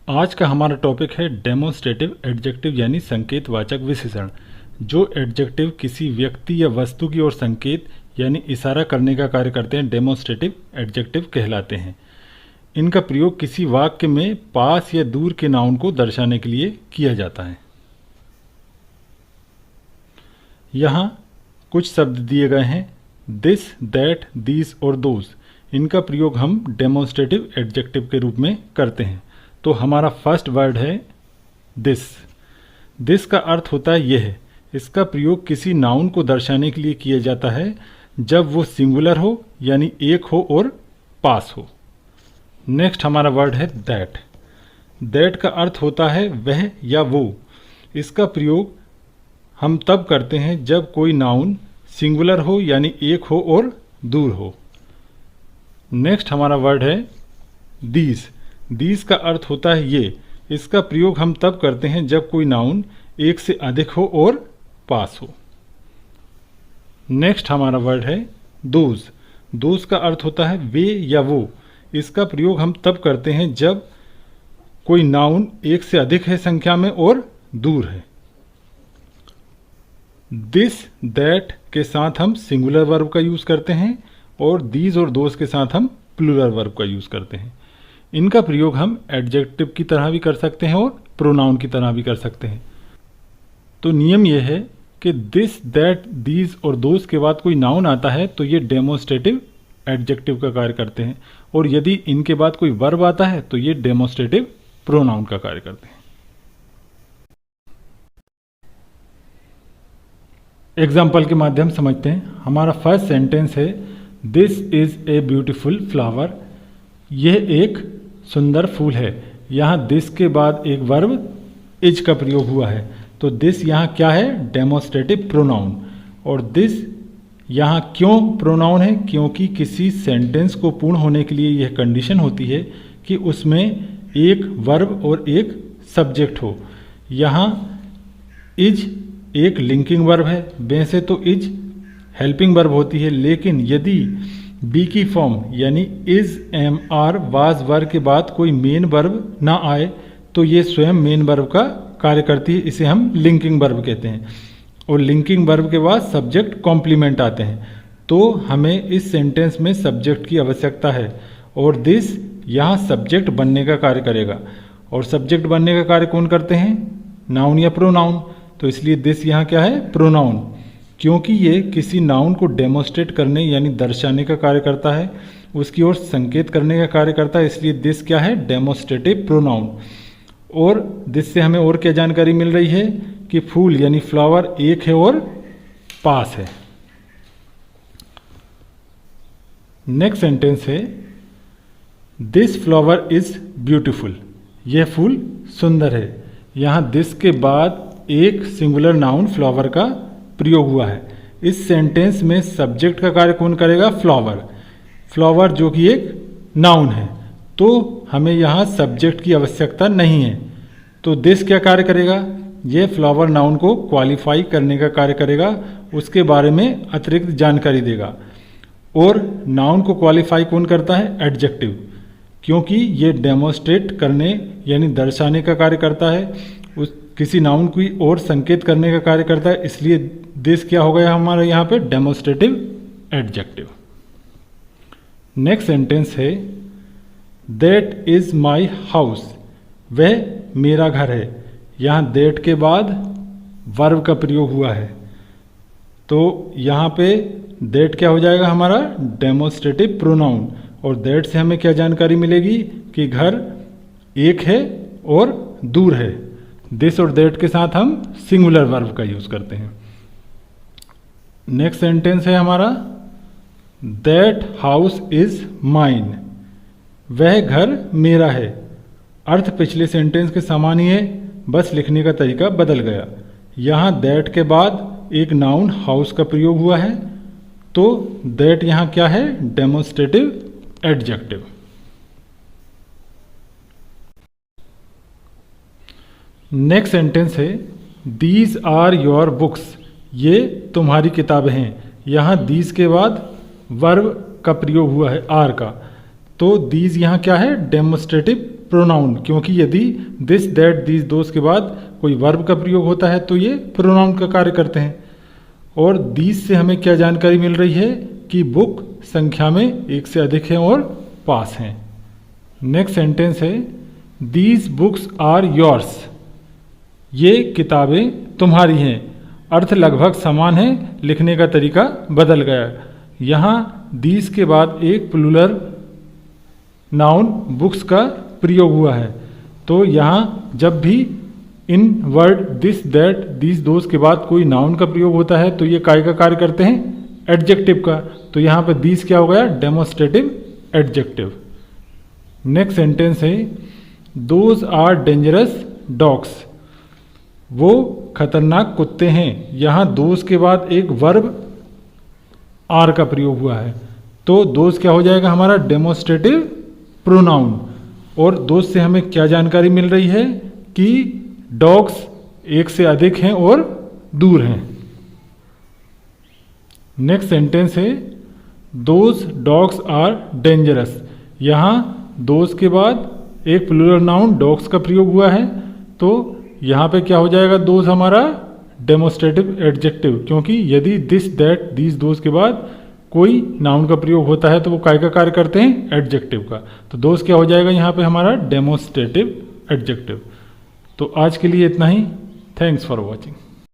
आज का हमारा टॉपिक है डेमोन्स्ट्रेटिव एडजेक्टिव यानी संकेतवाचक विशेषण। जो एडजेक्टिव किसी व्यक्ति या वस्तु की ओर संकेत यानी इशारा करने का कार्य करते हैं डेमोन्स्ट्रेटिव एडजेक्टिव कहलाते हैं। इनका प्रयोग किसी वाक्य में पास या दूर के नाउन को दर्शाने के लिए किया जाता है। यहाँ कुछ शब्द दिए गए हैं, दिस, दैट, दीज और दोज। इनका प्रयोग हम डेमोन्स्ट्रेटिव एडजेक्टिव के रूप में करते हैं। तो हमारा फर्स्ट वर्ड है दिस। दिस का अर्थ होता है यह। इसका प्रयोग किसी नाउन को दर्शाने के लिए किया जाता है जब वो सिंगुलर हो यानी एक हो और पास हो। नेक्स्ट हमारा वर्ड है दैट। दैट का अर्थ होता है वह या वो। इसका प्रयोग हम तब करते हैं जब कोई नाउन सिंगुलर हो यानी एक हो और दूर हो। नेक्स्ट हमारा वर्ड है दीज। दीज का अर्थ होता है ये। इसका प्रयोग हम तब करते हैं जब कोई नाउन एक से अधिक हो और पास हो। नेक्स्ट हमारा वर्ड है दोज। दोज का अर्थ होता है वे या वो। इसका प्रयोग हम तब करते हैं जब कोई नाउन एक से अधिक है संख्या में और दूर है। दिस, दैट के साथ हम सिंगुलर वर्ब का यूज करते हैं और दीज और दोज के साथ हम प्लूरल वर्ब का यूज करते हैं। इनका प्रयोग हम एडजेक्टिव की तरह भी कर सकते हैं और प्रोनाउन की तरह भी कर सकते हैं। तो नियम यह है कि दिस, दैट, दीज और दोज के बाद कोई नाउन आता है तो ये डेमोन्स्ट्रेटिव एडजेक्टिव का कार्य करते हैं, और यदि इनके बाद कोई वर्ब आता है तो ये डेमोन्स्ट्रेटिव प्रोनाउन का कार्य करते हैं। एग्जाम्पल के माध्यम समझते हैं। हमारा फर्स्ट सेंटेंस है this is a beautiful flower. यह एक सुंदर फूल है। यहाँ दिस के बाद एक वर्ब इज का प्रयोग हुआ है। तो दिस यहाँ क्या है? Demonstrative pronoun. और दिस यहाँ क्यों प्रोनाउन है? क्योंकि किसी सेंटेंस को पूर्ण होने के लिए यह कंडीशन होती है कि उसमें एक वर्ब और एक सब्जेक्ट हो। यहाँ इज एक लिंकिंग वर्ब है, वैसे तो इज हेल्पिंग वर्ब होती है, लेकिन यदि बी की फॉर्म यानी is, am, are, was verb के बाद कोई मेन वर्ब ना आए तो ये स्वयं मेन वर्ब का कार्य करती है। इसे हम लिंकिंग वर्ब कहते हैं। और लिंकिंग वर्ब के बाद सब्जेक्ट कॉम्प्लीमेंट आते हैं। तो हमें इस सेंटेंस में सब्जेक्ट की आवश्यकता है और दिस यहाँ सब्जेक्ट बनने का कार्य करेगा। और सब्जेक्ट बनने का कार्य कौन करते हैं? नाउन या प्रोनाउन। तो इसलिए दिस यहाँ क्या है? प्रोनाउन। क्योंकि ये किसी नाउन को डेमोन्स्ट्रेट करने यानी दर्शाने का कार्य करता है, उसकी ओर संकेत करने का कार्य करता है, इसलिए दिस क्या है? Demonstrative pronoun. और दिस से हमें और क्या जानकारी मिल रही है कि फूल यानी फ्लावर एक है और पास है। नेक्स्ट सेंटेंस है दिस फ्लावर इज ब्यूटिफुल। यह फूल सुंदर है। यहाँ दिस के बाद एक सिंगुलर नाउन फ्लावर का प्रयोग हुआ है। इस सेंटेंस में सब्जेक्ट का कार्य कौन करेगा? फ्लावर। फ्लावर जो कि एक नाउन है, तो हमें यहाँ सब्जेक्ट की आवश्यकता नहीं है। तो दिस क्या कार्य करेगा? ये फ्लावर नाउन को क्वालिफाई करने का कार्य करेगा, उसके बारे में अतिरिक्त जानकारी देगा। और नाउन को क्वालिफाई कौन करता है? एडजेक्टिव। क्योंकि ये डेमोन्स्ट्रेट करने यानी दर्शाने का कार्य करता है, उस किसी नाउन की ओर संकेत करने का कार्य करता है, इसलिए दिस क्या हो गया हमारा यहाँ पे? Demonstrative adjective. नेक्स्ट सेंटेंस है दैट इज माई हाउस। वह मेरा घर है। यहाँ दैट के बाद वर्ब का प्रयोग हुआ है, तो यहाँ पे दैट क्या हो जाएगा हमारा? Demonstrative pronoun. और दैट से हमें क्या जानकारी मिलेगी कि घर एक है और दूर है। दिस और दैट के साथ हम सिंगुलर वर्ब का यूज करते हैं। नेक्स्ट सेंटेंस है हमारा दैट हाउस इज माइन। वह घर मेरा है। अर्थ पिछले सेंटेंस के समान ही है, बस लिखने का तरीका बदल गया। यहाँ दैट के बाद एक नाउन हाउस का प्रयोग हुआ है, तो दैट यहाँ क्या है? Demonstrative adjective. नेक्स्ट सेंटेंस है दीज आर योर बुक्स। ये तुम्हारी किताबें हैं। यहाँ दीज के बाद वर्ब का प्रयोग हुआ है आर का, तो दीज यहाँ क्या है? डेमोन्स्ट्रेटिव प्रोनाउन, क्योंकि यदि दिस दैट दीज दोस के बाद कोई वर्ब का प्रयोग होता है तो ये प्रोनाउन का कार्य करते हैं। और दीज से हमें क्या जानकारी मिल रही है कि बुक संख्या में एक से अधिक है और पास हैं। नेक्स्ट सेंटेंस है दीज बुक्स आर योर्स, ये किताबें तुम्हारी हैं। अर्थ लगभग समान है, लिखने का तरीका बदल गया। यहाँ दीज के बाद एक प्लूरल नाउन बुक्स का प्रयोग हुआ है, तो यहाँ जब भी इन वर्ड दिस दैट दीज दोस के बाद कोई नाउन का प्रयोग होता है तो ये काय का कार्य करते हैं, एडजेक्टिव का। तो यहाँ पर दीज क्या हो गया, डेमोस्ट्रेटिव एडजेक्टिव। नेक्स्ट सेंटेंस है दोज आर डेंजरस डॉग्स, वो खतरनाक कुत्ते हैं। यहाँ दोज के बाद एक वर्ब आर का प्रयोग हुआ है, तो दोज क्या हो जाएगा हमारा, डेमोस्ट्रेटिव प्रोनाउन। और दोज से हमें क्या जानकारी मिल रही है कि डॉग्स एक से अधिक हैं और दूर हैं। नेक्स्ट सेंटेंस है दोज डॉग्स आर डेंजरस, यहाँ दोज के बाद एक प्लूरल नाउन डॉग्स का प्रयोग हुआ है, तो यहाँ पे क्या हो जाएगा दोज हमारा डेमोस्ट्रेटिव एडजेक्टिव, क्योंकि यदि दिस दैट दीज दोज के बाद कोई नाउन का प्रयोग होता है तो वो काय का कार्य करते हैं, एडजेक्टिव का। तो दोज क्या हो जाएगा यहाँ पे हमारा डेमोस्ट्रेटिव एडजेक्टिव। तो आज के लिए इतना ही। Thanks for watching.